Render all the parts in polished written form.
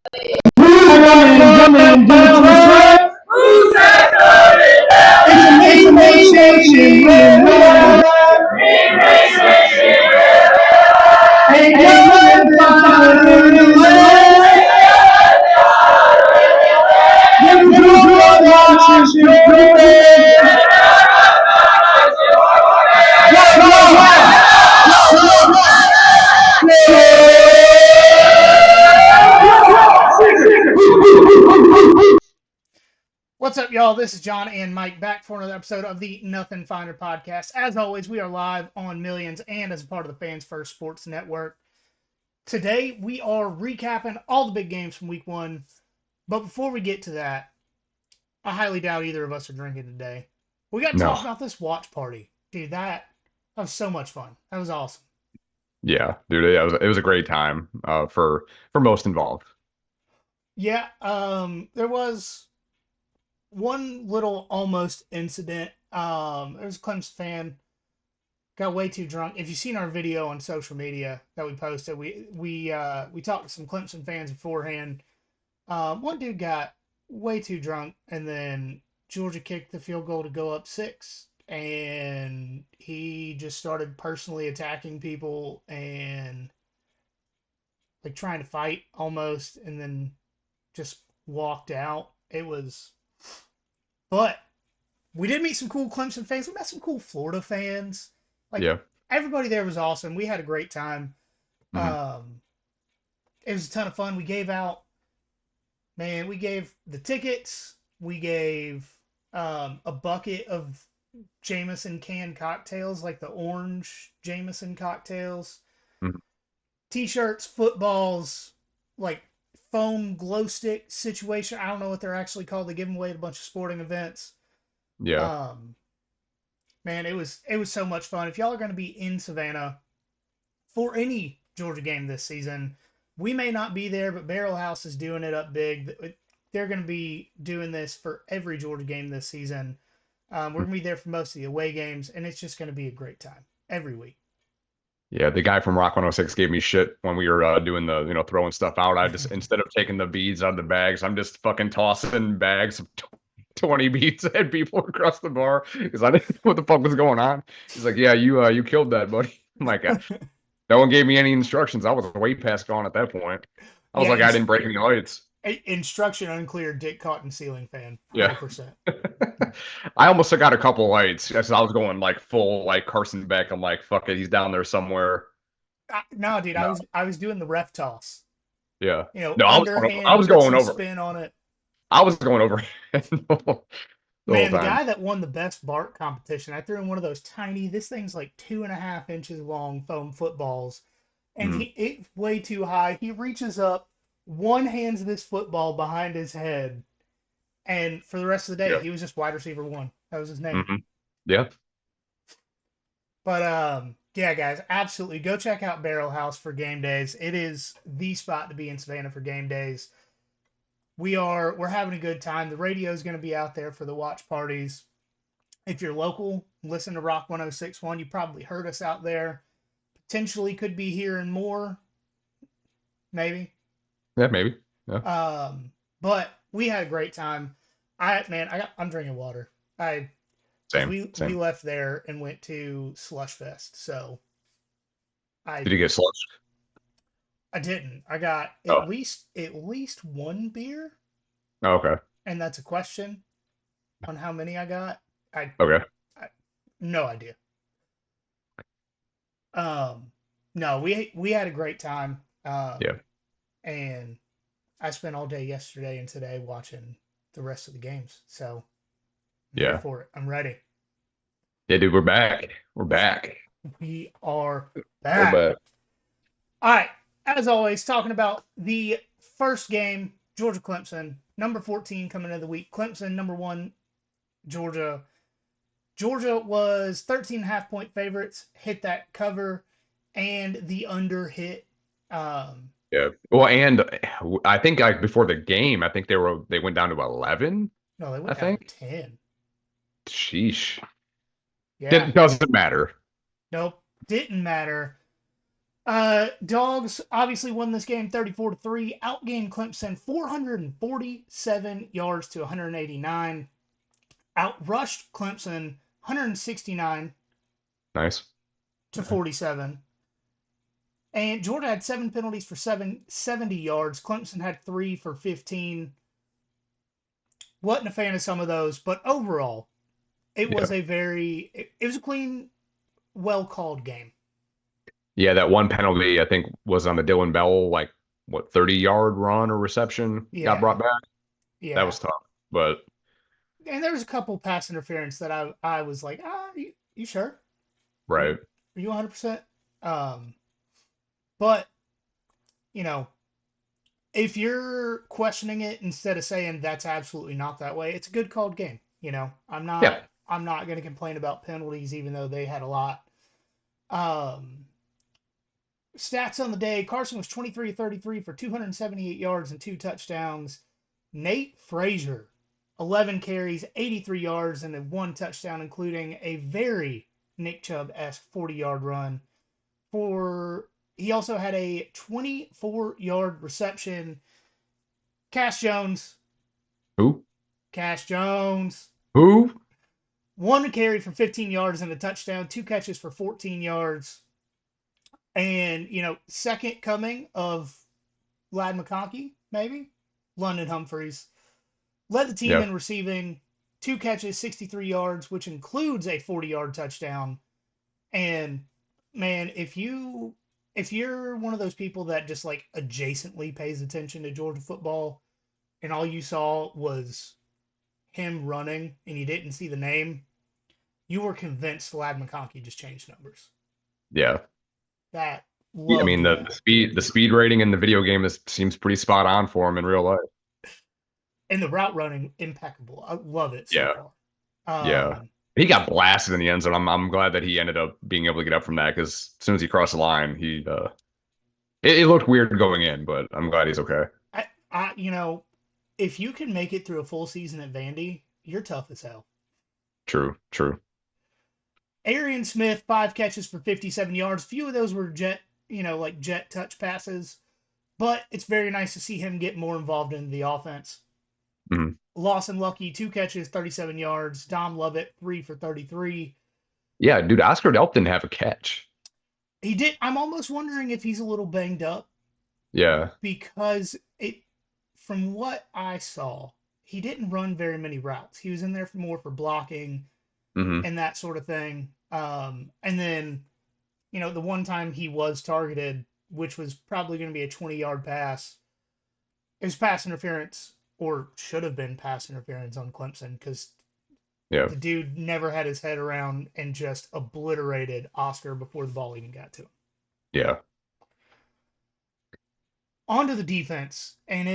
Coming down the stretch. Who said coming down? It's a nation red. Ain't nothing finer in the land. Them Georgia watches your bed. What's up, y'all? This is John and Mike back for another episode of the Nothing Finer podcast. As always, we are live on Millions and as a part of the Fans First Sports Network. Today, we are recapping all the big games from week one. But before we get to that, I highly doubt either of us are drinking today. We got to talk about this watch party. Dude, that was so much fun. That was awesome. Yeah, dude, it was a great time for most involved. Yeah, there was one little almost incident. There was a Clemson fan got way too drunk. If you've seen our video on social media that we posted, we talked to some Clemson fans beforehand. One dude got way too drunk, and then Georgia kicked the field goal to go up 6, and he just started personally attacking people and like trying to fight almost, and then just walked out. But we did meet some cool Clemson fans. We met some cool Florida fans. Yeah. Everybody there was awesome. We had a great time. Mm-hmm. It was a ton of fun. We gave the tickets. We gave a bucket of Jameson canned cocktails, like the orange Jameson cocktails. Mm-hmm. T-shirts, footballs, like foam glow stick situation. I don't know what they're actually called. They give them away at a bunch of sporting events. Yeah. Man, it was so much fun. If y'all are going to be in Savannah for any Georgia game this season, we may not be there, but Barrel House is doing it up big. They're going to be doing this for every Georgia game this season. We're going to be there for most of the away games, and it's just going to be a great time every week. Yeah, the guy from Rock 106 gave me shit when we were doing the throwing stuff out. I just instead of taking the beads out of the bags, I'm just fucking tossing bags of 20 beads at people across the bar because I didn't know what the fuck was going on. He's like, "Yeah, you killed that, buddy." I'm like, no one gave me any instructions. I was way past gone at that point. I was like, I didn't break any lights. Instruction unclear. Dick Cotton ceiling fan. 100%. Yeah. I almost got a couple lights. I was going like full like Carson Beck. I'm like, fuck it, he's down there somewhere. No, dude, no. I was doing the ref toss. Yeah. No, I was going over. Spin on it. I was going over. Man, the guy that won the best Bart competition, I threw in one of those tiny. This thing's like 2.5 inches long foam footballs, and it's way too high. He reaches up, one hands this football behind his head, and for the rest of the day, he was just wide receiver 1. That was his name. Mm-hmm. Yeah. But yeah, guys, absolutely go check out Barrel House for game days. It is the spot to be in Savannah for game days. We're having a good time. The radio is going to be out there for the watch parties. If you're local, listen to Rock 106.1. You probably heard us out there. Potentially could be hearing more. Maybe. Yeah, maybe. Yeah. But we had a great time. I'm drinking water. Same. We left there and went to Slush Fest. So did you get slush? I didn't. I got at least one beer. Oh, okay. And that's a question on how many I got. No idea. No, we had a great time. Yeah. And I spent all day yesterday and today watching the rest of the games. So I'm ready for it. I'm ready. Yeah, dude, we're back. We're back. We are back. We're back. All right. As always, talking about the first game, Georgia-Clemson, number 14 coming into the week. Clemson, number 1, Georgia. Georgia was 13.5-point favorites, hit that cover, and the under hit. Yeah. Well, and I think before the game, I think they went down to 11. No, they went down to 10. Sheesh. Yeah. It doesn't matter. Nope. Didn't matter. Dogs obviously won this game 34-3, outgained Clemson 447 yards to 189, outrushed Clemson 169 Nice. to 47. And Georgia had 7 penalties for 70 yards. Clemson had 3 for 15. Wasn't a fan of some of those, but overall, it Yeah. was it was a clean, well called game. Yeah, that one penalty I think was on the Dylan Bell, like what, 30-yard run or reception got Yeah, brought back. That yeah. was tough. But And there was a couple pass interference that I was like, you sure? right. Are you 100%? Um, but you know, if you're questioning it instead of saying that's absolutely not that way, it's a good called game. Yeah. I'm not going to complain about penalties, even though they had a lot. Um, Stats on the day: Carson was 23-33 for 278 yards and 2 touchdowns. Nate Frazier, 11 carries, 83 yards, and 1 touchdown, including a very Nick Chubb-esque 40-yard run. He also had a 24-yard reception. Cash Jones, Who? Cash Jones, Who? 1 carry for 15 yards and a touchdown, 2 catches for 14 yards. And, second coming of Lad McConkey, maybe? London Humphreys. Led the team Yeah. in receiving, 2 catches, 63 yards, which includes a 40-yard touchdown. And man, if you're one of those people that just like adjacently pays attention to Georgia football and all you saw was him running and you didn't see the name, you were convinced Lad McConkey just changed numbers. Yeah. That Yeah, I loved mean the that. speed rating in the video game seems pretty spot on for him in real life. And the route running impeccable. I love it so Yeah. far. Yeah. He got blasted in the end zone. I'm glad that he ended up being able to get up from that because as soon as he crossed the line, it looked weird going in, but I'm glad he's okay. If you can make it through a full season at Vandy, you're tough as hell. True, true. Arian Smith, 5 catches for 57 yards. Few of those were jet touch passes, but it's very nice to see him get more involved in the offense. Mhm. Lawson Lucky, 2 catches, 37 yards. Dom Lovett, 3 for 33. Yeah, dude, Oscar Delp didn't have a catch. He did. I'm almost wondering if he's a little banged up Yeah. because from what I saw, he didn't run very many routes. He was in there more for blocking Hmm. and that sort of thing. And then, the one time he was targeted, which was probably going to be a 20-yard pass, it was pass interference, or should have been pass interference on Clemson, because Yeah. the dude never had his head around and just obliterated Oscar before the ball even got to him. Yeah. Onto the defense, and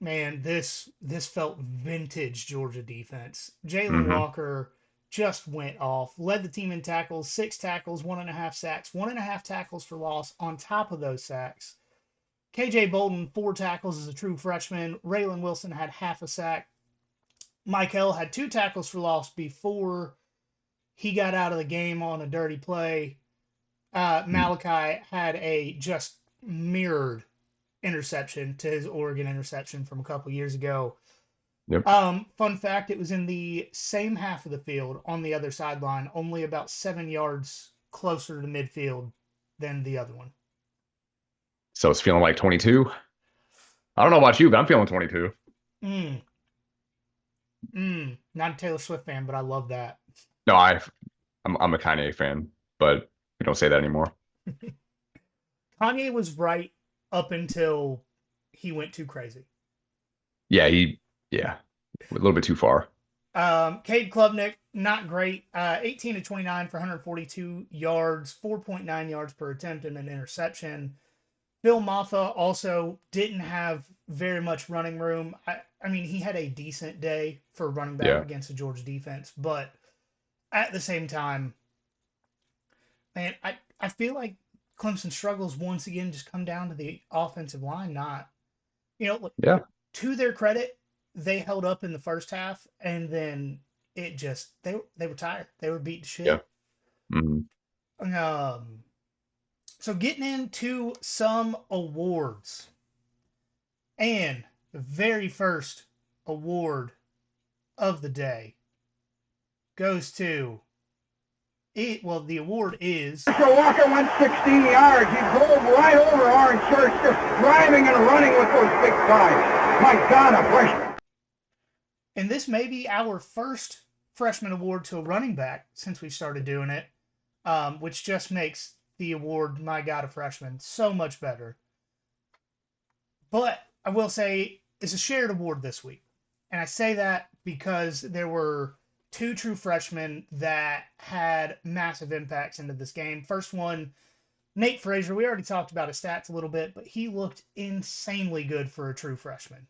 this felt vintage Georgia defense. Jalen Hmm. Walker just went off, led the team in tackles, 6 tackles, 1.5 sacks, 1.5 tackles for loss on top of those sacks. KJ Bolden, 4 tackles as a true freshman. Raylan Wilson had half a sack. Michael had 2 tackles for loss before he got out of the game on a dirty play. Malachi had a just mirrored interception to his Oregon interception from a couple years ago. Yep. Fun fact, it was in the same half of the field on the other sideline, only about 7 yards closer to midfield than the other one. So it's feeling like 22. I don't know about you, but I'm feeling 22. Not a Taylor Swift fan, but I love that. No, I'm a Kanye fan, but we don't say that anymore. Kanye was right up until he went too crazy. Yeah, yeah, a little bit too far. Cade Klubnik, not great. 18 to 29 for 142 yards, 4.9 yards per attempt, and an interception. Bill Maffa also didn't have very much running room. I mean, he had a decent day for running back Yeah. against the Georgia defense, but at the same time, man, I feel like Clemson struggles once again just come down to the offensive line. Not, look, Yeah. to their credit, they held up in the first half, and then it just they were tired. They were beat to Yeah. shit. Hmm. Um, So getting into some awards. And the very first award of the day goes to it. Well, the award is Mr. Walker went 16 yards. He drove right over Orange Church, just driving and running with those big strides. My God, a freshman. and this may be our first freshman award to a running back since we started doing it, which just makes the award "My God, a Freshman" so much better. But I will say it's a shared award this week, and I say that because there were two true freshmen that had massive impacts into this game. First one, Nate Frazier. We already talked about his stats a little bit, but he looked insanely good for a true freshman.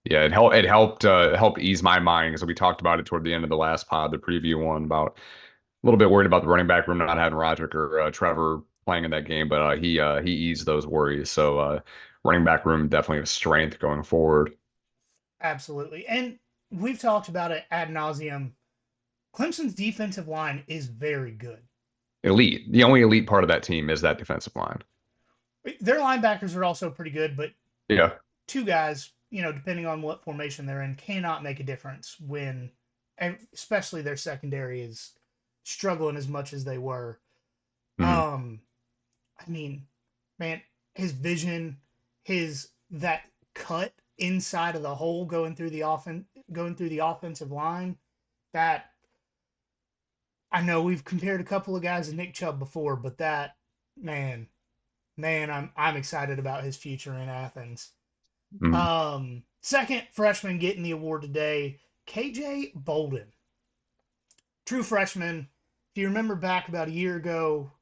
Yeah, it helped ease my mind because we talked about it toward the end of the last pod, the preview one, about a little bit worried about the running back room not having Roderick or Trevor playing in that game, but he eased those worries. So running back room definitely a strength going forward. Absolutely. And we've talked about it ad nauseum. Clemson's defensive line is very good. Elite. The only elite part of that team is that defensive line. Their linebackers are also pretty good, but Yeah. two guys, depending on what formation they're in, cannot make a difference when, especially their secondary is struggling as much as they were. Mhm. I mean, man, his vision, that cut inside of the hole going through the offensive line, that I know we've compared a couple of guys to Nick Chubb before, but that man, I'm excited about his future in Athens. Mhm. Second freshman getting the award today, KJ Bolden. True freshman. If you remember back about a year ago,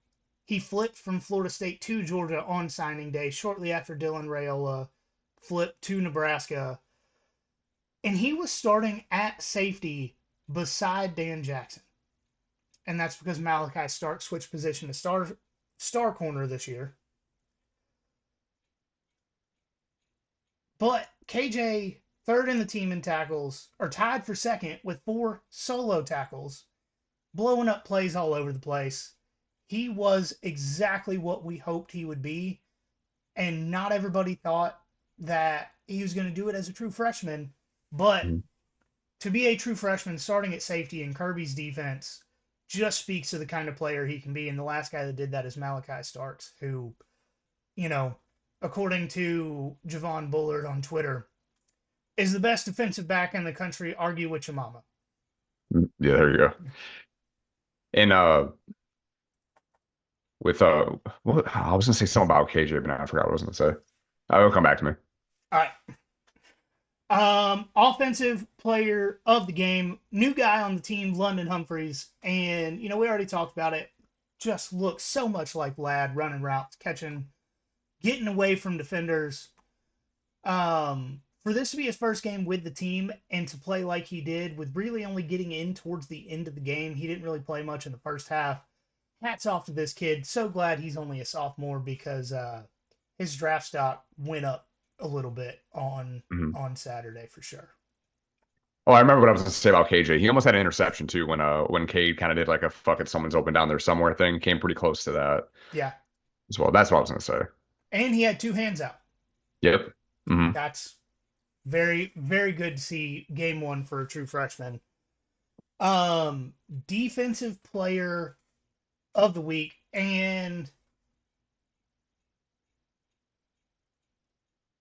he flipped from Florida State to Georgia on signing day shortly after Dylan Raiola flipped to Nebraska. And he was starting at safety beside Dan Jackson. And that's because Malachi Stark switched position to star corner this year. But KJ, third in the team in tackles, or tied for second with 4 solo tackles, blowing up plays all over the place. He was exactly what we hoped he would be, and not everybody thought that he was going to do it as a true freshman. But Mhm. to be a true freshman starting at safety in Kirby's defense just speaks to the kind of player he can be. And the last guy that did that is Malachi Starks, who, you know, according to Javon Bullard on Twitter, is the best defensive back in the country. Argue with your mama. Yeah, there you go. And with what I was gonna say something about KJ, but now I forgot what I was gonna say. I will come back to me. All right. Offensive player of the game, new guy on the team, London Humphreys, and we already talked about it. Just looks so much like Lad running routes, catching, getting away from defenders. For this to be his first game with the team and to play like he did, with really only getting in towards the end of the game, he didn't really play much in the first half. Hats off to this kid. So glad he's only a sophomore because his draft stock went up a little bit Mhm. on Saturday for sure. Oh, I remember what I was gonna say about KJ. He almost had an interception too when Cade kind of did like a fuck it, someone's open down there somewhere thing. Came pretty close to that Yeah, as well. That's what I was gonna say. and he had 2 hands out. Yep. Hmm. That's very, very good to see game one for a true freshman. Defensive player of the week, and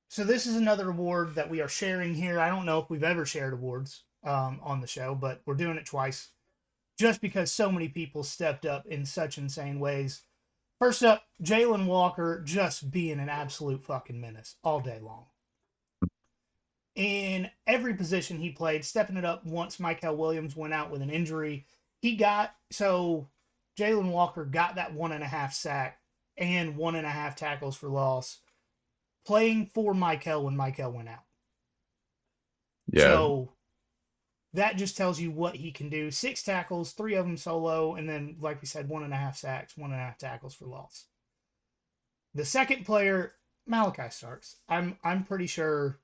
so this is another award that we are sharing here. I don't know if we've ever shared awards on the show, but we're doing it twice just because so many people stepped up in such insane ways. First up, Jalen Walker just being an absolute fucking menace all day long. In every position he played, stepping it up once Michael Williams went out with an injury. Jalen Walker got that 1.5 sack and 1.5 tackles for loss, playing for Michael when Michael went out. Yeah. So that just tells you what he can do. 6 tackles, 3 of them solo, and then, like we said, 1.5 sacks, 1.5 tackles for loss. The second player, Malachi Starks. I'm pretty sure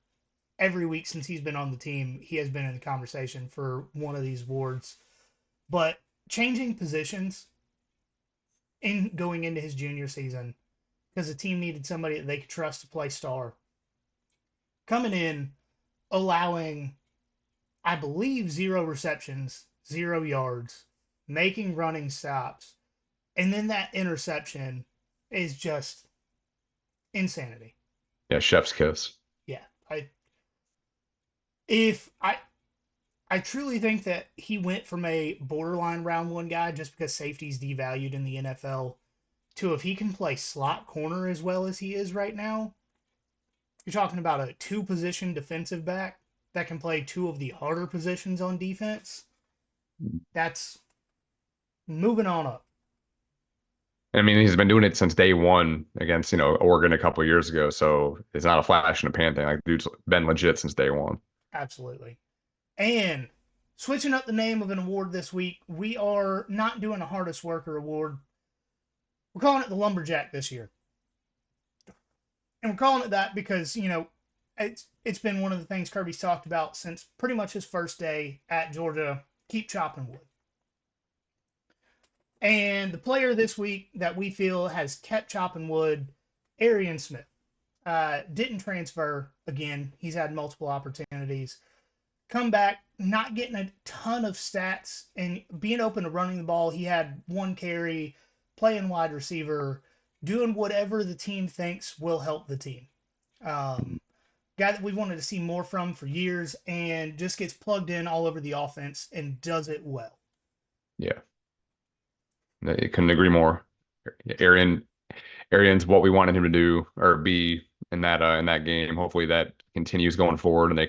every week since he's been on the team, he has been in the conversation for one of these awards. But changing positions in going into his junior season because the team needed somebody that they could trust to play star. Coming in, allowing, I believe, 0 receptions, 0 yards, making running stops, and then that interception is just insanity. Yeah, chef's kiss. Yeah, if I truly think that he went from a borderline round one guy just because safety's devalued in the NFL to, if he can play slot corner as well as he is right now, you're talking about a two position defensive back that can play two of the harder positions on defense. That's moving on up. I mean, he's been doing it since day one against, Oregon a couple years ago. So it's not a flash in the pan thing. Like, dude's been legit since day one. Absolutely. And switching up the name of an award this week, we are not doing a hardest worker award. We're calling it the Lumberjack this year. And we're calling it that because, it's been one of the things Kirby's talked about since pretty much his first day at Georgia. Keep chopping wood. And the player this week that we feel has kept chopping wood, Arian Smith. Didn't transfer again. He's had multiple opportunities. Come back, not getting a ton of stats and being open to running the ball. He had 1 carry, playing wide receiver, doing whatever the team thinks will help the team. Guy that we wanted to see more from for years, and just gets plugged in all over the offense and does it well. Yeah. I couldn't agree more. Arian's what we wanted him to do or be in that game. Hopefully that continues going forward, and they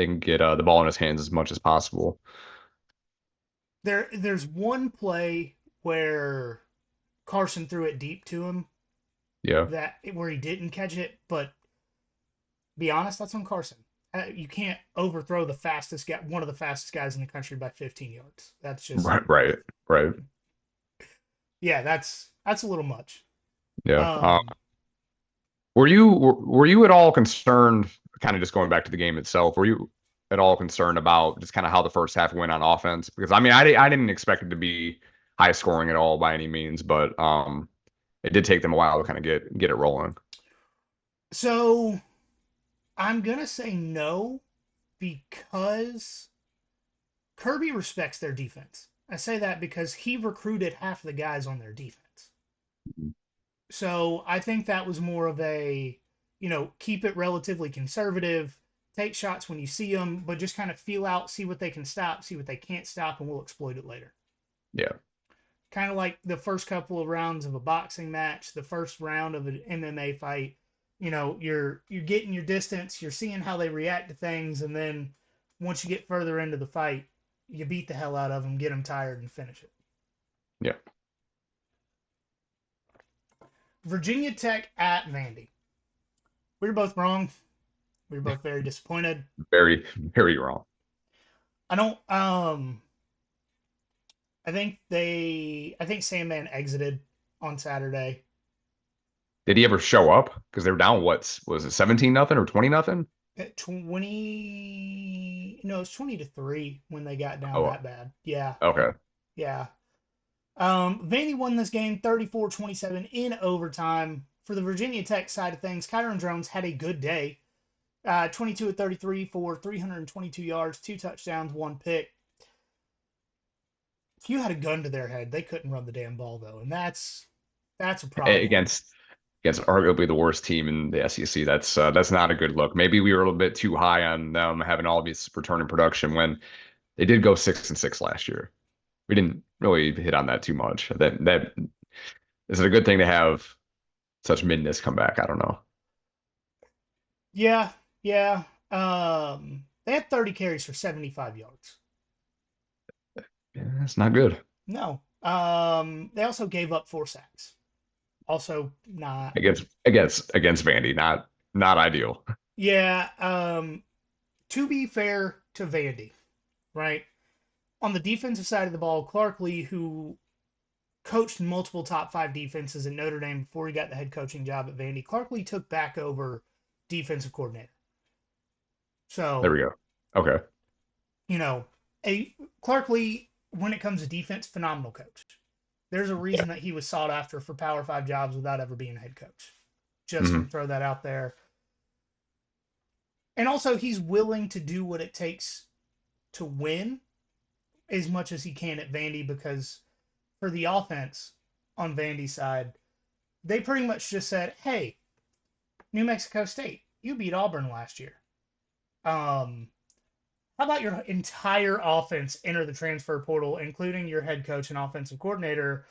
can get the ball in his hands as much as possible. There's one play where Carson threw it deep to him. Yeah. Where he didn't catch it, but be honest, that's on Carson. You can't overthrow the fastest guy, one of the fastest guys in the country, by 15 yards. That's just right. Yeah, that's a little much. Yeah. Were you at all concerned, kind of just going back to the game itself, were you at all concerned about just kind of how the first half went on offense? Because I mean, I didn't expect it to be high scoring at all by any means, but it did take them a while to kind of get it rolling. So I'm gonna say no, because Kirby respects their defense. I say that because he recruited half the guys on their defense. So I think that was more of a, keep it relatively conservative, take shots when you see them, but just kind of feel out, see what they can stop, see what they can't stop, and we'll exploit it later. Yeah. Kind of like the first couple of rounds of a boxing match, the first round of an MMA fight. You're getting your distance, you're seeing how they react to things, and then once you get further into the fight, you beat the hell out of them, get them tired, and finish it. Yeah. Virginia Tech at Vandy. We were both wrong. We were both very disappointed. Very, very wrong. I don't. I think Sandman exited on Saturday. Did he ever show up? Because they were down, what was it, 17-0 or 20-0? At 20. No, it was 20-3 when they got down that bad. Yeah. Okay. Yeah. Vandy won this game 34-27 in overtime. For the Virginia Tech side of things, Kyron Drones had a good day. 22 of 33 for 322 yards, 2 touchdowns, 1 pick. If you had a gun to their head, they couldn't run the damn ball, though, and that's a problem. Against arguably the worst team in the SEC, that's not a good look. Maybe we were a little bit too high on them having all these returning production when they did go 6-6 last year. We didn't really hit on that too much. That is it a good thing to have such midness come back? I don't know. Yeah. They had 30 carries for 75 yards. Yeah, that's not good. No. They also gave up 4 sacks. Also not against Vandy, not ideal. Yeah. To be fair to Vandy, right? On the defensive side of the ball, Clark Lee, who coached multiple top 5 defenses in Notre Dame before he got the head coaching job at Vandy, Clark Lee took back over defensive coordinator. So there we go. Okay. Clark Lee, when it comes to defense, phenomenal coach. There's a reason that he was sought after for Power 5 jobs without ever being a head coach. Just Hmm. to throw that out there. And also, he's willing to do what it takes to win as much as he can at Vandy, because for the offense on Vandy's side, they pretty much just said, hey, New Mexico State, you beat Auburn last year. How about your entire offense enter the transfer portal, including your head coach and offensive coordinator?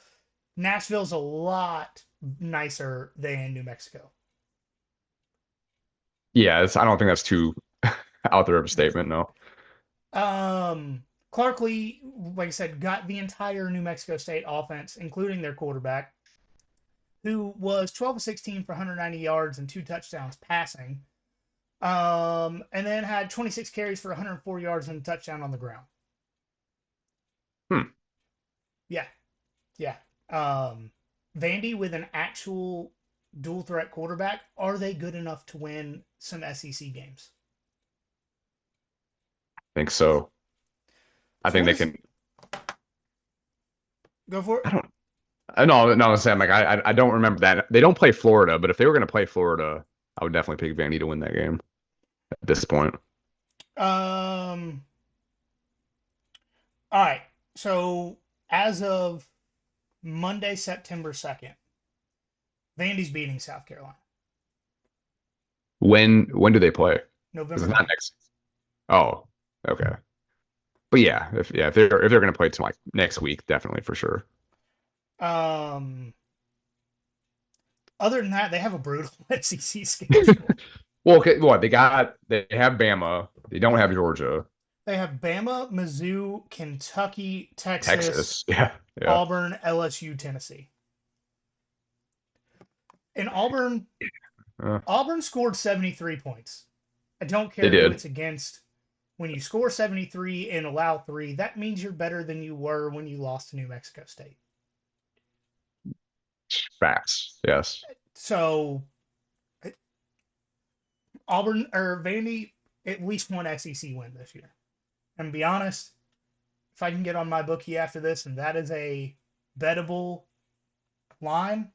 Nashville's a lot nicer than New Mexico. Yeah, I don't think that's too out there of a statement. No. Clark Lee, like I said, got the entire New Mexico State offense, including their quarterback, who was 12 of 16 for 190 yards and 2 touchdowns passing. And then had 26 carries for 104 yards and a touchdown on the ground. Hmm. Yeah. Yeah. Vandy with an actual dual threat quarterback, are they good enough to win some SEC games? I think so. I think they can. Go for it. I don't. No, Sam. Like I don't remember that. They don't play Florida, but if they were going to play Florida, I would definitely pick Vandy to win that game at this point. Um. All right. So as of Monday, September 2nd, Vandy's beating South Carolina. When do they play? 'Cause November it's not 9th. next. Oh, okay. But yeah, if they're going to play to like next week, definitely for sure. Um. Other than that, they have a brutal SEC schedule. Well, okay, what they have Bama. They don't have Georgia. They have Bama, Mizzou, Kentucky, Texas, Texas. Yeah. Yeah. Auburn, LSU, Tennessee. And Uh, Auburn scored 73 points. I don't they care who did. it's against. When you score 73 and allow 3, that means you're better than you were when you lost to New Mexico State. Facts. Yes. So Auburn or Vandy at least one SEC win this year. And to be honest, if I can get on my bookie after this and that is a bettable line,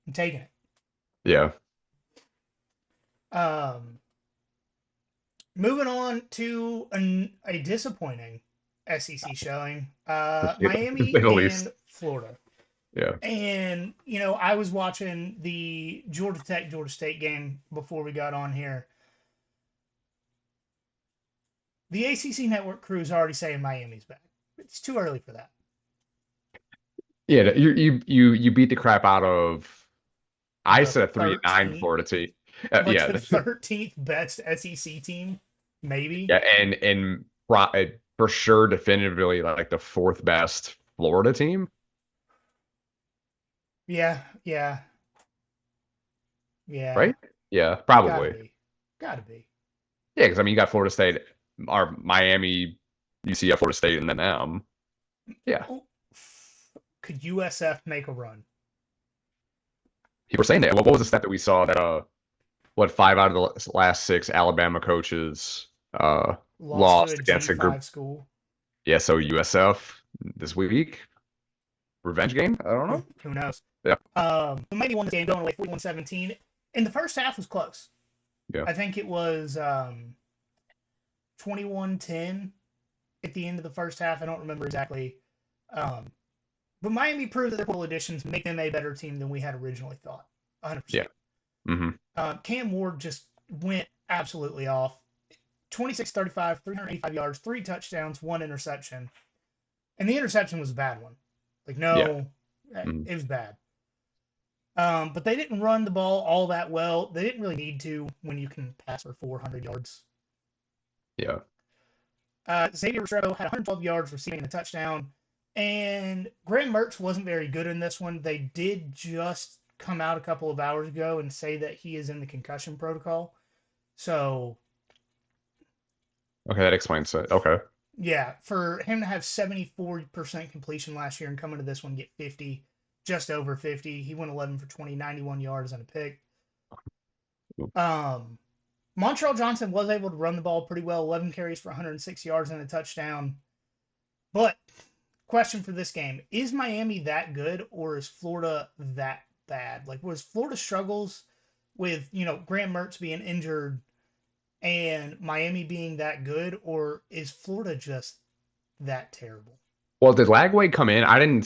I'm taking it. Yeah. Moving on to a disappointing SEC showing, To Miami say the and least. Florida. Yeah. And, you know, I was watching the Georgia Tech Georgia State game before we got on here. The ACC network crew is already saying Miami's back. It's too early for that. Yeah. You beat the crap out of. I The said a 3-9 13th, Florida team. like Yeah. the 13th best SEC team, maybe. Yeah, and for sure, definitively like the fourth best Florida team. Yeah. Right? Yeah, Gotta probably. be. Gotta be. Yeah, because I mean, you got Florida State, or Miami, UCF, Florida State, and then them. Yeah, Oh, could USF make a run? people were saying that. What was the stat that we saw that what 5 out of the last 6 Alabama coaches Lost to lost a against a group? G5 school. Yeah, so USF this week, revenge game. I don't know. Who knows? Yeah. Miami won the game going away 41-17. And the first half was close. Yeah. I think it was 21-10 at the end of the first half. I don't remember exactly. But Miami proved that their portal additions make them a better team than we had originally thought. 100%. Yeah. Mm-hmm. Cam Ward just went absolutely off. 26-35, 385 yards, 3 touchdowns, 1 interception. And the interception was a bad one. Like, no, it was bad. But they didn't run the ball all that well. They didn't really need to when you can pass for 400 yards. Yeah. Xavier Restrepo had 112 yards receiving a touchdown. And Graham Mertz wasn't very good in this one. They did just come out a couple of hours ago and say that he is in the concussion protocol. So. Okay, that explains it. Okay. Yeah, for him to have 74% completion last year and come into this one get 50, just over 50. He went 11 for 20, 91 yards and a pick. Montreal Johnson was able to run the ball pretty well, 11 carries for 106 yards and a touchdown. But question for this game: is Miami that good, or is Florida that bad? Like, was Florida struggles with Graham Mertz being injured and Miami being that good, or is Florida just that terrible? Well, did Lagway come in? I didn't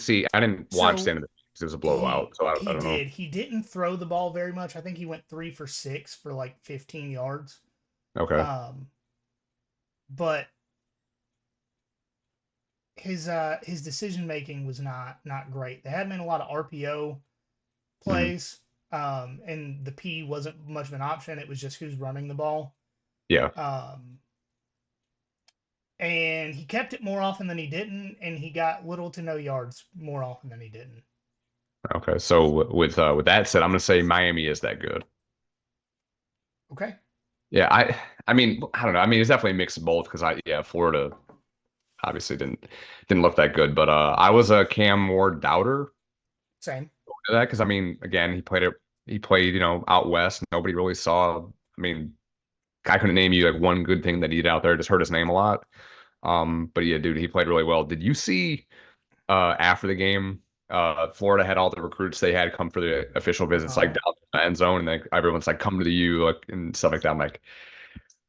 watch the So end of the because it was a blowout, he so I he don't know. did. He didn't throw the ball very much. I think he went 3 for 6 for like 15 yards. Okay. Um, but his decision making was not great. They had him in a lot of RPO Mhm. plays, and the P wasn't much of an option. It was just who's running the ball. Yeah. Um, and he kept it more often than he didn't, and he got little to no yards more often than he didn't. Okay. So with that said, I'm gonna say Miami is that good. Okay, Yeah. I mean I don't know. I mean it's definitely a mix of both because Florida obviously didn't look that good, but I was a Cam Ward doubter same. to that because I mean again he played out west. Nobody really saw. I mean I couldn't name you like one good thing that he did out there. Just heard his name a lot. But yeah, dude, he played really well. Did you see after the game, Florida had all the recruits they had come for the official visits, like Uh-huh. down to the end zone, and like everyone's like, "Come to the U," like, and stuff like that. I'm like,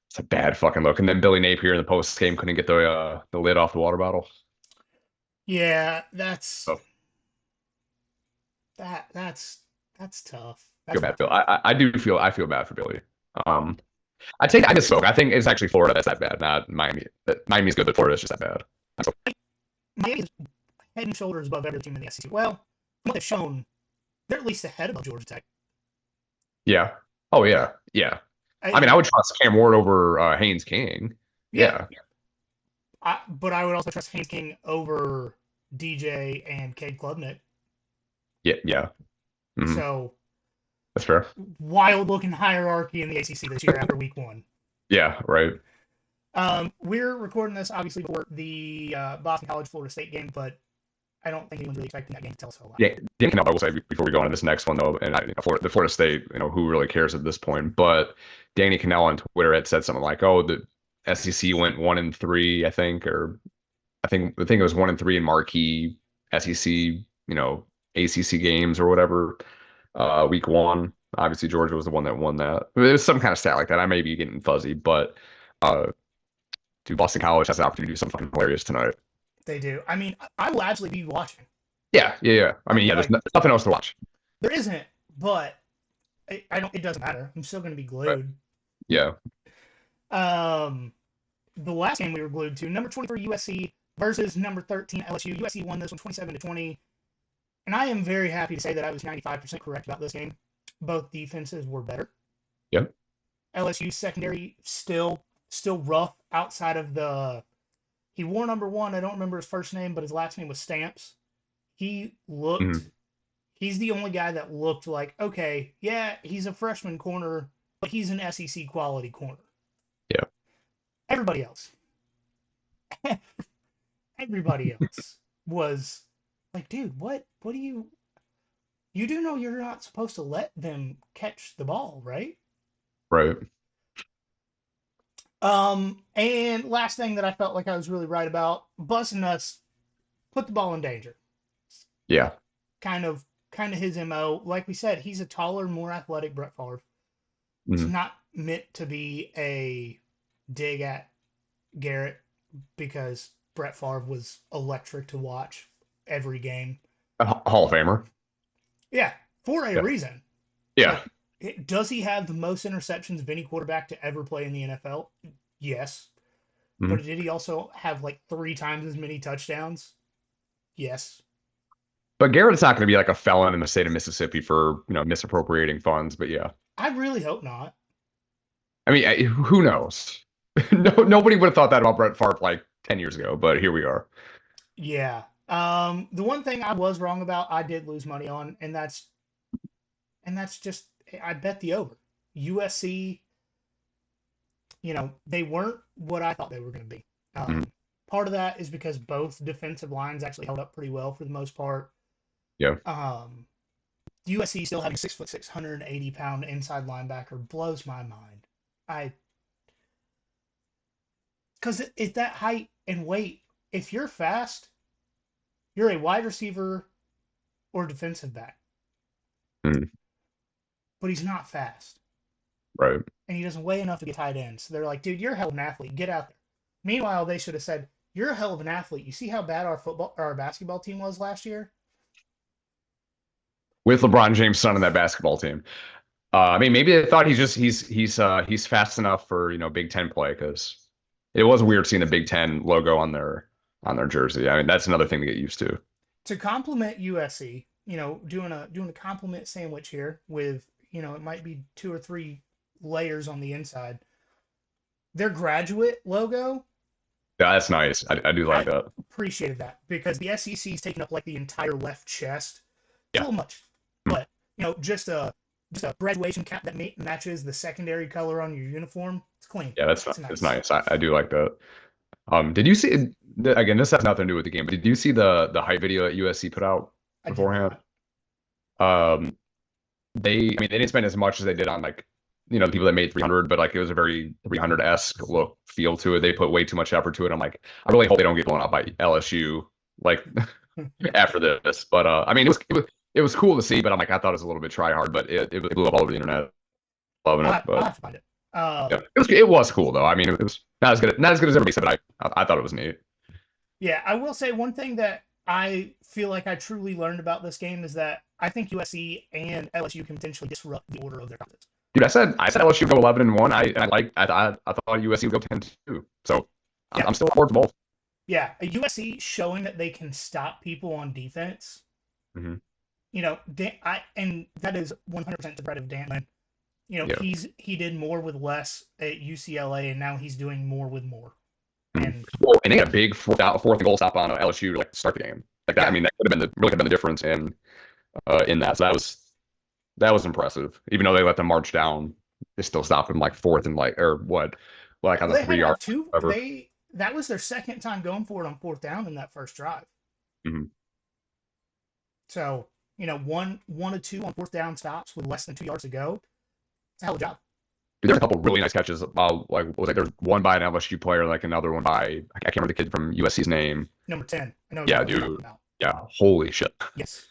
it's a bad fucking look. And then Billy Napier in the post game couldn't get the lid off the water bottle. Yeah, that's So that that's that's tough. feel That's real bad, Bill. tough. I feel bad for Billy. Um, I misspoke. I think it's actually Florida that's that bad, not Miami. Miami's good, but Florida's just that bad. So, Miami is head and shoulders above every team in the SEC. Well, from what they've shown, they're at least ahead of Georgia Tech. yeah. Oh yeah. Yeah. I mean, I And would trust Cam Ward over Haynes King. yeah, Yeah. but I would also trust Haynes King over DJ and Cade Klubnik. Yeah. Yeah. Mhm. So That's fair. wild looking hierarchy in the ACC this year after week one. Yeah. Right. We're recording this obviously before the Boston College Florida State game, but I don't think anyone's really expecting that game to tell us a whole lot. Yeah, Dan Cannell, I will say before we go on to this next one though, and the Florida State, who really cares at this point? But Danny Cannell on Twitter had said something like, "Oh, the SEC went 1-3, I think, or I think it was 1-3 in marquee SEC, ACC games or whatever, week one. Obviously, Georgia was the one that won that. There's some kind of stat like that. I may be getting fuzzy, but uh, dude, Boston College has the opportunity to do something fucking hilarious tonight. They do. I mean, I will actually be watching. Yeah, yeah, yeah. I mean, yeah, there's Like nothing else to watch. there isn't, but I don't. It doesn't matter. I'm still going to be But glued. yeah. Um, the last game we were glued to, number 23 USC versus number 13 LSU. USC won this one 27-20, and I am very happy to say that I was 95% correct about this game. Both defenses were better. Yep. LSU secondary still rough outside of the. He wore number 1. I don't remember his first name, but his last name was Stamps. He looked. Mhm. He's the only guy that looked like, okay, yeah, he's a freshman corner, but he's an SEC quality corner. Yeah. Everybody else, everybody else was like, dude, what do you do know you're not supposed to let them catch the ball, right? Right. And last thing that I felt like I was really right about, Bus Nuts put the ball in danger. Yeah. Kind of his MO. Like we said, he's a taller, more athletic Brett Favre. It's Mhm. not meant to be a dig at Garrett because Brett Favre was electric to watch every game. A Hall of Famer. Yeah, for a Yeah. reason. Yeah. Like, does he have the most interceptions of any quarterback to ever play in the NFL? Yes. But Mhm. did he also have like 3 times as many touchdowns? Yes. But Garrett's not going to be like a felon in the state of Mississippi for, misappropriating funds. But yeah, I really hope not. I mean, who knows? No, nobody would have thought that about Brett Favre like 10 years ago, but here we are. Yeah. The one thing I was wrong about, I did lose money on, and that's just I bet the over. USC, they weren't what I thought they were going to be. Mhm. Part of that is because both defensive lines actually held up pretty well for the most part. Yeah. USC still having 6'6", 180-pound inside linebacker blows my mind. Because at that height and weight, if you're fast, You're a wide receiver or defensive back, Mm, but he's not fast. right. And he doesn't weigh enough to get tight ends. So they're like, dude, you're a hell of an athlete. Get out there. Meanwhile, they should have said, you're a hell of an athlete. You see how bad our basketball team was last year? With LeBron James' son in that basketball team. I mean, maybe they thought he's fast enough for Big Ten play because it was weird seeing the Big Ten logo on their jersey. I mean, that's another thing to get used to. To compliment USC, doing a compliment sandwich here with, it might be 2 or 3 layers on the inside. Their graduate logo, Yeah, that's nice. I do like I that. appreciated that because the SEC is taking up like the entire left chest. It's a Yeah, little much, but just a graduation cap that matches the secondary color on your uniform. It's clean. yeah, It's it's nice. nice. I do like that. Did you see again? This has nothing to do with the game, but did you see the hype video that USC put out I did beforehand? not. Um, I mean, they didn't spend as much as they did on like, the people that made 300, but like it was a very 300-esque look feel to it. They put way too much effort to it. I'm like, I really hope they don't get blown out by LSU like after this. But I mean, it was cool to see, but I'm like, I thought it was a little bit try hard, but it blew up all over the internet, loving it. I'll But have to find it. yeah, it was cool though. I mean, it was not as good as everybody said, but I thought it was neat. Yeah, I will say one thing that I feel like I truly learned about this game is that I think USC and LSU can potentially disrupt the order of their conference. Dude, I said LSU would go 11-1. I thought USC would go 10-2. So Yeah, I'm still on board for both. yeah. USC showing that they can stop people on defense. Hmm. And that is 100% the credit of Dan Lin. Yeah. He did more with less at UCLA, and now he's doing more with more. Mhm. And Well, and they had a big fourth and goal stop on LSU to like start the game. Like that, I yeah, mean, that could have been the difference in that. So that was impressive. Even though they let them march down, they still stopped them like fourth and like or what, like on well, the they had 3 yard. two. Whatever. That was their second time going for it on fourth down in that first drive. Hmm. So, one or two on fourth down stops with less than 2 yards to go. It's a hell of a job. There's a couple really nice catches. Like what was it? There's one by an LSU player, like another one by I can't remember the kid from USC's name. Number 10. I know Yeah, exactly what you're talking dude. about. Yeah, holy shit. Yes.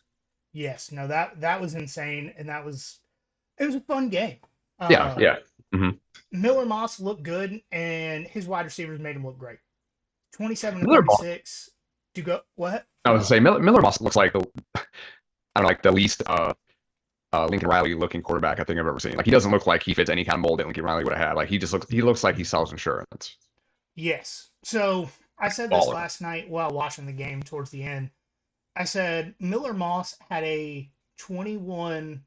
Yes. No, that was insane, and it was a fun game. Yeah, Uh, yeah. Hmm. Miller Moss looked good, and his wide receivers made him look great. 27 to Miller Moss. 36 to go. What? I was gonna say Miller Moss looks like I don't know, like the least Lincoln Riley looking quarterback I think I've ever seen. Like he doesn't look like he fits any kind of mold that Lincoln Riley would have had. Like he looks like he sells insurance. Yes. So I said this Baller. last night while watching the game towards the end. I said Miller Moss had a 21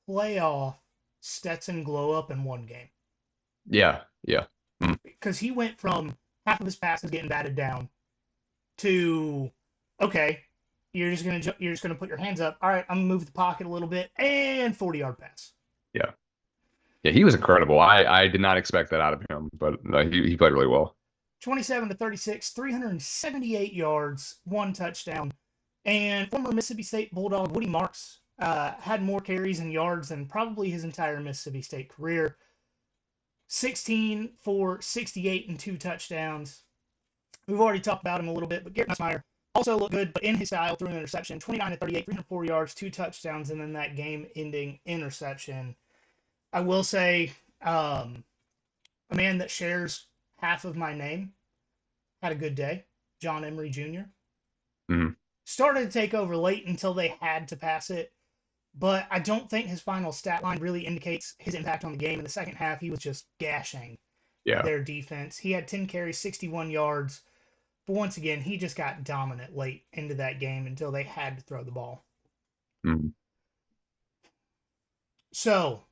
playoff Stetson glow up in one game Yeah, yeah. Mm. because he went from half of his passes getting batted down to okay, you're just gonna put your hands up. All right, I'm gonna move the pocket a little bit and 40-yard pass. Yeah. Yeah, he was incredible. I did not expect that out of him, but no, he played really well. 27 to 36, 378 yards, 1 touchdown, and former Mississippi State Bulldog Woody Marks had more carries and yards than probably his entire Mississippi State career. 16 for 68 and 2 touchdowns. We've already talked about him a little bit, but Garrett Nussmeier also looked good, but in his style, threw an interception. 29 to 38, 304 yards, 2 touchdowns, and then that game-ending interception. I will say, a man that shares half of my name had a good day. John Emery Jr. Hmm. Started to take over late until they had to pass it, but I don't think his final stat line really indicates his impact on the game. In the second half, he was just gashing Yeah. their defense. He had 10 carries, 61 yards. But once again, he just got dominant late into that game until they had to throw the ball. Hmm. So,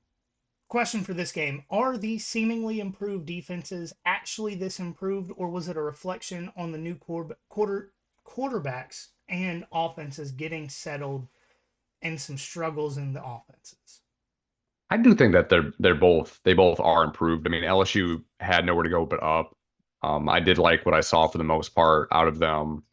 question for this game. Are these seemingly improved defenses actually this improved, or was it a reflection on the new quarterbacks and offenses getting settled and some struggles in the offenses? I do think that they both are improved. I mean, LSU had nowhere to go but up. I did like what I saw for the most part out of them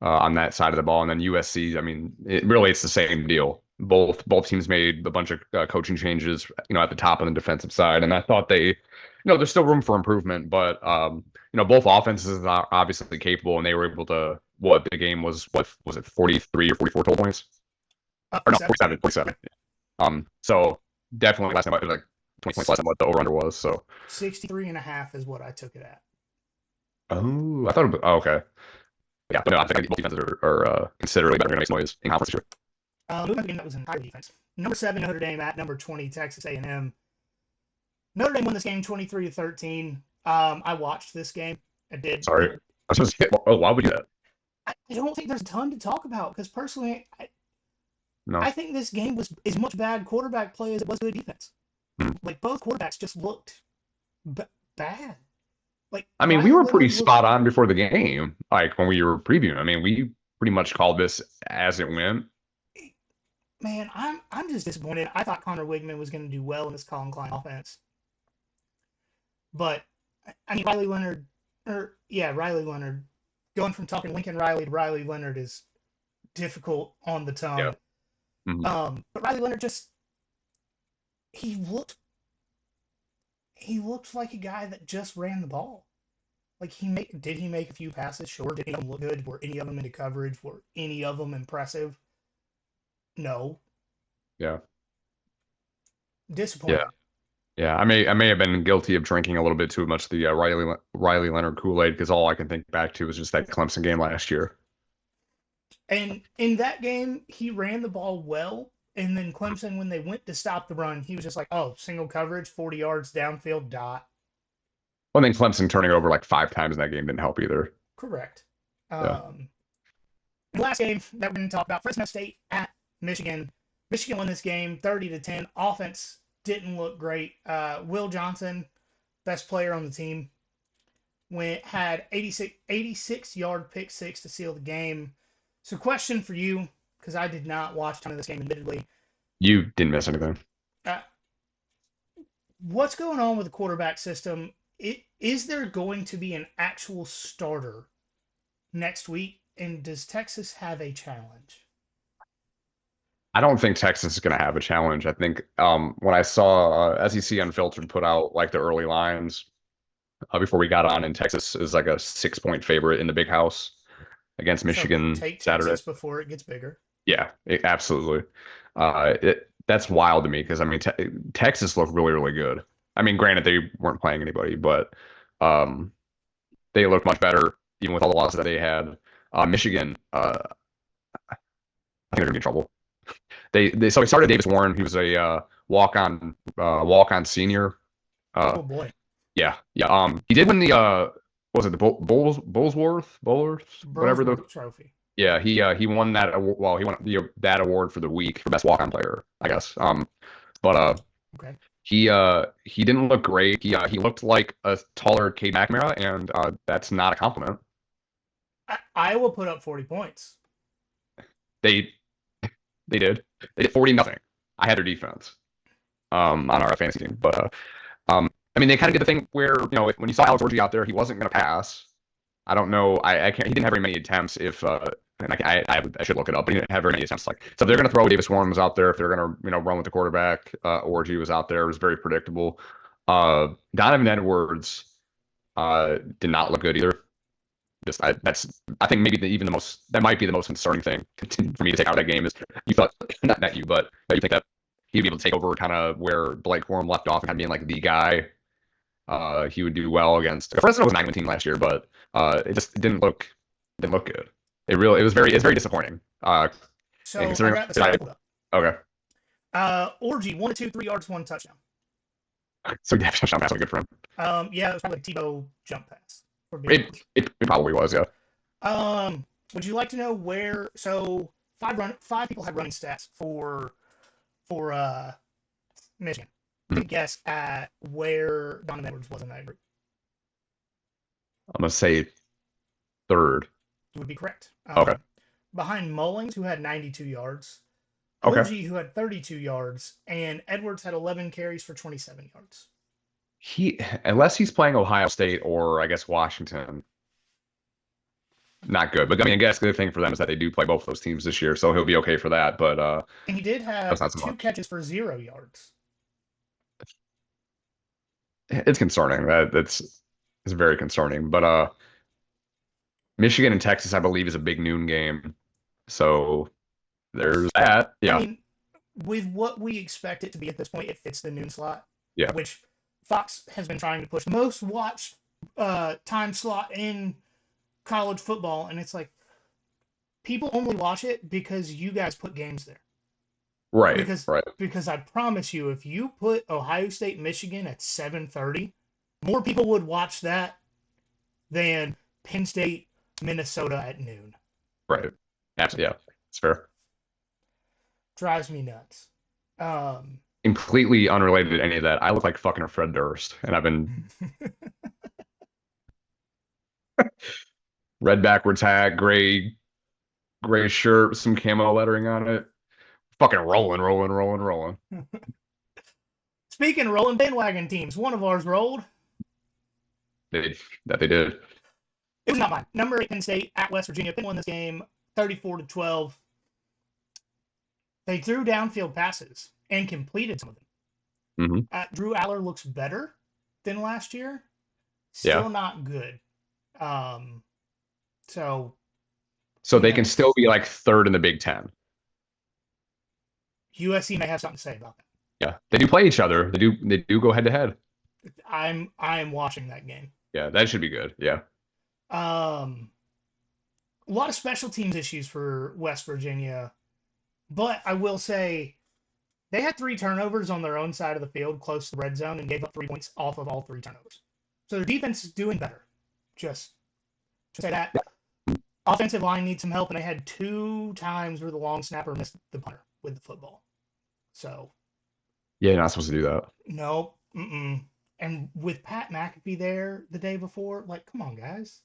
on that side of the ball, and then USC. I mean, it's the same deal. Both teams made a bunch of coaching changes, at the top on the defensive side, and I thought they there's still room for improvement, but both offenses are obviously capable, and they were able to. What the game what was it, 43 or 44 total points? Or no, 47, 47. So definitely less than like 20 points less than what the over/under was. So 63.5 is what I took it at. I thought. Okay, yeah, but no, I think both defenses are considerably better going to make noise in conference this year. Moving game that was in high defense. Number 7 Notre Dame at number 20 Texas A&M. Notre Dame won this game 23-13. I watched this game. I did. Sorry, I was supposed to. Oh, why would you do that? I don't think there's a ton to talk about because personally, No. I think this game was as much bad quarterback play as it was good defense. Like both quarterbacks just looked bad. Like I mean, we were pretty spot on before the game. Like when we were previewing, I mean, we pretty much called this as it went. Man, I'm just disappointed. I thought Connor Wigman was going to do well in this Colin Klein offense, but I mean, Riley Leonard, going from talking Lincoln Riley to Riley Leonard is difficult on the tongue. Yeah. Mm-hmm. But Riley Leonard just he looked like a guy that just ran the ball. Like did he make a few passes? Sure. Did any of them look good? Were any of them into coverage? Were any of them impressive? No. Yeah. Disappointing. Yeah. I may have been guilty of drinking a little bit too much of the Riley Leonard Kool-Aid because all I can think back to is just that Clemson game last year. And in that game, he ran the ball well. And then Clemson, when they went to stop the run, he was just like, oh, single coverage, 40 yards downfield, dot. Well, then Clemson turning it over like 5 times in that game didn't help either. Correct. Yeah. The last game that we're going to talk about, Fresno State at Michigan. Michigan won this game 30-10. Offense didn't look great. Will Johnson, best player on the team, had 86-yard pick six to seal the game. So question for you, because I did not watch a ton of this game, admittedly. You didn't miss anything. What's going on with the quarterback system? Is there going to be an actual starter next week? And does Texas have a challenge? I don't think Texas is going to have a challenge. I think when I saw SEC Unfiltered put out like the early lines before we got on, and Texas is like a 6-point favorite in the Big House against Michigan take Saturday. Texas before it gets bigger. Yeah, absolutely. That's wild to me because I mean Texas looked really, really good. I mean, granted they weren't playing anybody, but they looked much better even with all the losses that they had. Michigan, I think they're gonna be in trouble. They started Davis Warren. He was a walk-on senior. Oh boy. Yeah. He did win the was it the Bullsworth, whatever the trophy. Yeah, he won that. Well, he won that award for the week for best walk-on player, I guess. But okay. He didn't look great. He looked like a taller Cade McNamara, and that's not a compliment. Iowa put up 40 points. They did. They did 40-0. I had their defense on our fantasy team, but I mean they kind of did the thing where when you saw Alex Orji out there, he wasn't going to pass. I don't know. I can't. He didn't have very many attempts. And I should look it up, but he didn't have very many attempts. So they're going to throw. Davis Warren was out there. If they're going to run with the quarterback, Orji was out there. It was very predictable. Donovan Edwards did not look good either. I think maybe that might be the most concerning thing for me to take out of that game is you thought not you, but you think that he'd be able to take over kind of where Blake Corum left off and kind of being like the guy. He would do well against Fresno was a 9-win team last year, but it didn't look good. It's very disappointing. So I got the side pulled up. Okay. Orji 1 2 3 yards, 1 touchdown. So yeah, touchdown pass was good for him. Yeah, it was probably a Tebow jump pass. It probably was, yeah. Would you like to know where? So 5 people had running stats for Michigan. Good guess at where Donovan Edwards was in that group. I'm gonna say third. You would be correct. Okay. Behind Mullings, who had 92 yards. Okay. Orji, who had 32 yards, and Edwards had 11 carries for 27 yards. Unless he's playing Ohio State or I guess Washington, not good. But I mean, I guess the good thing for them is that they do play both those teams this year, so he'll be okay for that. But and he did have 2 catches for 0 yards. it's concerning. It's very concerning. But Michigan and Texas, I believe, is a big noon game. So there's that. I Yeah. mean, with what we expect it to be at this point, it fits the noon slot, Yeah. which Fox has been trying to push the most watched time slot in college football, and it's like people only watch it because you guys put games there. Right. Because Right. because I promise you, if you put Ohio State Michigan at 7:30, more people would watch that than Penn State Minnesota at noon. Right. Absolutely. Yeah. It's fair. Drives me nuts. Um, Completely unrelated to any of that. I look like fucking Fred Durst, and I've been red backwards hat, gray shirt, some camo lettering on it. Fucking rolling. Speaking of rolling bandwagon teams, one of ours rolled. They did. It was not mine. Number 8 Penn State at West Virginia. Penn won this game 34-12. They threw downfield passes and completed some of them. Drew Aller looks better than last year. Still Yeah. not good. Um, so They can still be like third in the Big Ten. USC may have something to say about that. Yeah, they do play each other. They do go head to head. I am watching that game. Yeah, that should be good. Yeah. A lot of special teams issues for West Virginia, but I will say they had 3 turnovers on their own side of the field close to the red zone and gave up 3 points off of all 3 turnovers. So their defense is doing better. Just to say that. Yeah. Offensive line needs some help, and they had 2 times where the long snapper missed the punter with the football. So. Yeah, you're not supposed to do that. Nope. And with Pat McAfee there the day before, like, come on, guys.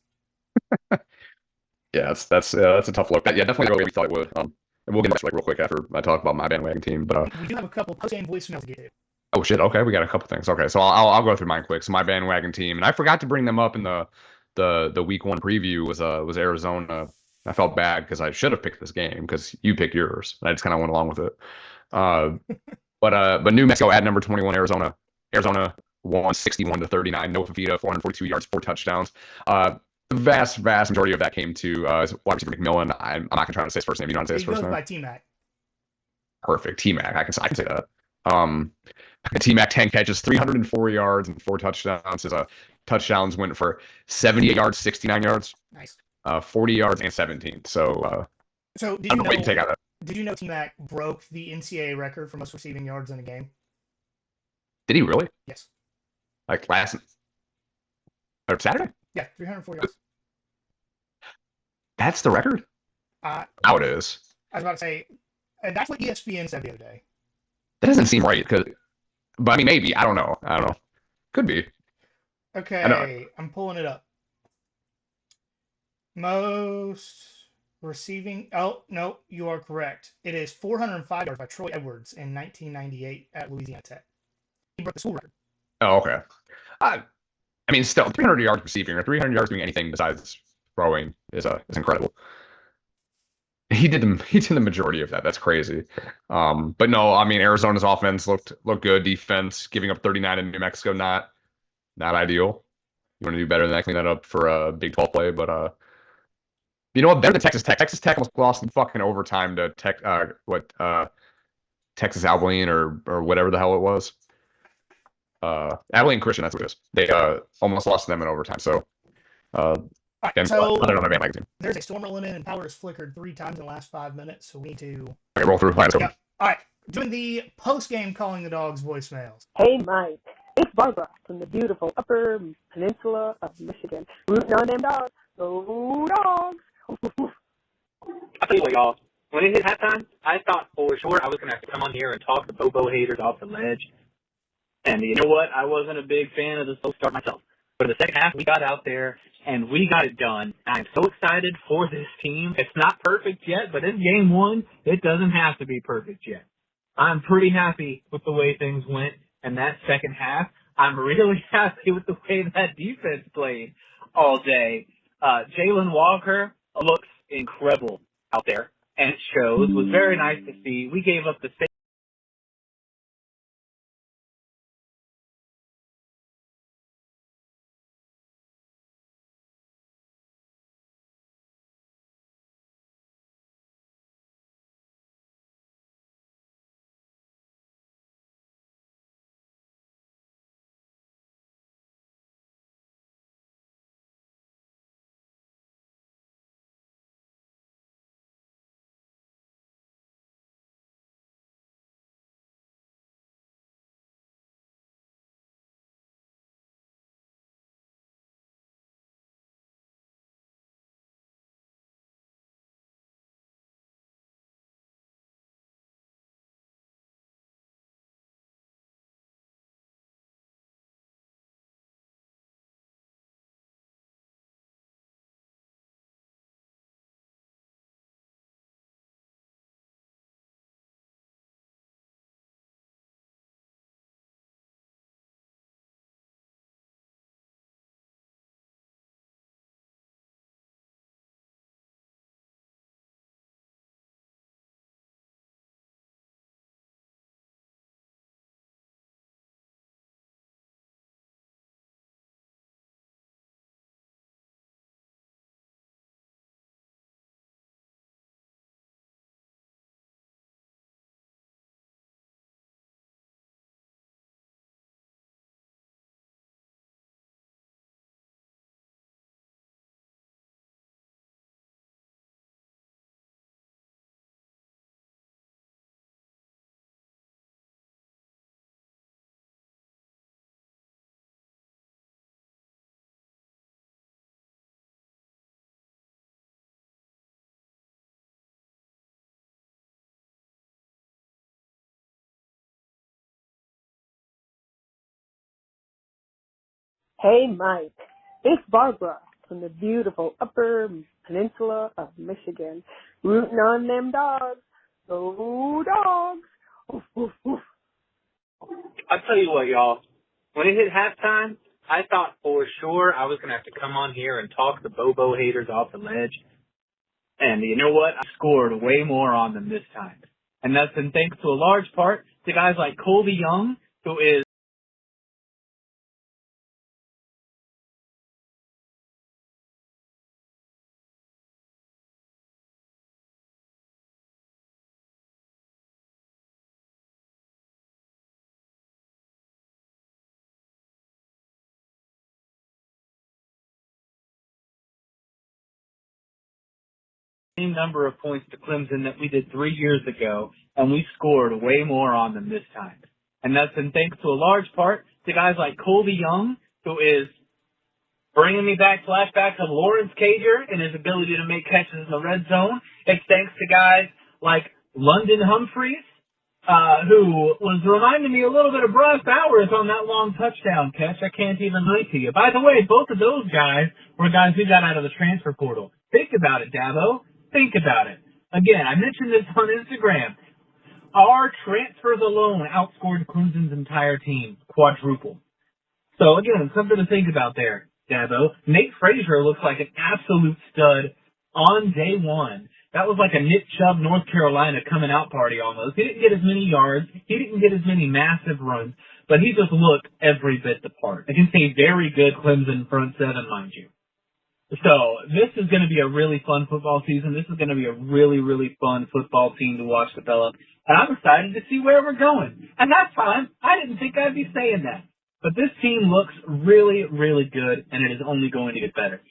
Yeah, that's a tough look. Yeah, definitely the way we thought it would. And we'll get into that real quick after I talk about my bandwagon team. But we do have a couple post-game voicemails to get to. Oh shit. Okay, we got a couple things. Okay, so I'll go through mine quick. So my bandwagon team, and I forgot to bring them up in the week 1 preview was Arizona. I felt bad because I should have picked this game because you picked yours. And I just kind of went along with it. But New Mexico at number 21, Arizona. Arizona won 61-39. No Fafita, 442 yards, 4 touchdowns. The vast majority of that came to wide receiver McMillan. I'm not gonna try to say his first name. You know how to say his first name? By T-Mac. Perfect, T-Mac. I can say that. T-Mac 10 catches, 304 yards and 4 touchdowns. His touchdowns went for 78 yards, 69 yards. Nice. 40 yards and 17. So did you know? Take out that. Did you know T-Mac broke the NCAA record for most receiving yards in a game? Did he really? Yes. Like last or Saturday? Yeah, 304 yards. That's the record? Now it is. I was about to say, that's what ESPN said the other day. That doesn't seem right, but I mean, maybe. I don't know. Could be. Okay, I'm pulling it up. Most receiving. Oh, no, you are correct. It is 405 yards by Troy Edwards in 1998 at Louisiana Tech. He broke the school record. Oh, okay. I mean, still 300 yards receiving or 300 yards doing anything besides throwing is incredible. He did the majority of that. That's crazy. But no, I mean, Arizona's offense looked good. Defense giving up 39 in New Mexico, not ideal. You want to do better than that, clean that up for a Big 12 play. But you know what? Better than Texas Tech. Texas Tech almost lost in fucking overtime to Texas Abilene or whatever the hell it was. Abilene Christian, that's what it is. They almost lost to them in overtime. So there's a storm rolling in and power has flickered 3 times in the last 5 minutes, so we need to roll through. Yep. All right, doing the post-game Calling the Dogs voicemails. Hey Mike, it's Barbara from the beautiful Upper Peninsula of Michigan. Rooting on them dogs. Go Dogs! I'll tell you what, y'all. When it hit halftime, I thought for sure I was going to have to come on here and talk the Bobo haters off the ledge. And you know what? I wasn't a big fan of the slow start myself. But in the second half, we got out there, and we got it done. I'm so excited for this team. It's not perfect yet, but it's game 1. It doesn't have to be perfect yet. I'm pretty happy with the way things went in that second half. I'm really happy with the way that defense played all day. Jalen Walker looks incredible out there, and it shows. It was very nice to see. We gave up the Hey, Mike. It's Barbara from the beautiful Upper Peninsula of Michigan, rooting on them dogs. Go dogs! Oof, oof, oof. I'll tell you what, y'all. When it hit halftime, I thought for sure I was going to have to come on here and talk the Bobo haters off the ledge. And you know what? I scored way more on them this time. And that's been thanks to a large part to guys like Colby Young, who is the same number of points to Clemson that we did 3 years ago, and we scored way more on them this time. And that's been thanks to a large part to guys like Colby Young, who is bringing me back flashbacks of Lawrence Cager and his ability to make catches in the red zone. It's thanks to guys like London Humphreys, who was reminding me a little bit of Brock Bowers on that long touchdown catch. I can't even lie to you. By the way, both of those guys were guys who got out of the transfer portal. Think about it, Dabo. Think about it. Again, I mentioned this on Instagram. Our transfers alone outscored Clemson's entire team, quadruple. So again, something to think about there, Dabo. Nate Frazier looks like an absolute stud on day one. That was like a Nick Chubb, North Carolina coming out party almost. He didn't get as many yards. He didn't get as many massive runs, but he just looked every bit the part. Against a very good Clemson front seven, mind you. So this is going to be a really fun football season. This is going to be a really, really fun football team to watch develop. And I'm excited to see where we're going. And that's fine. I didn't think I'd be saying that. But this team looks really, really good, and it is only going to get better.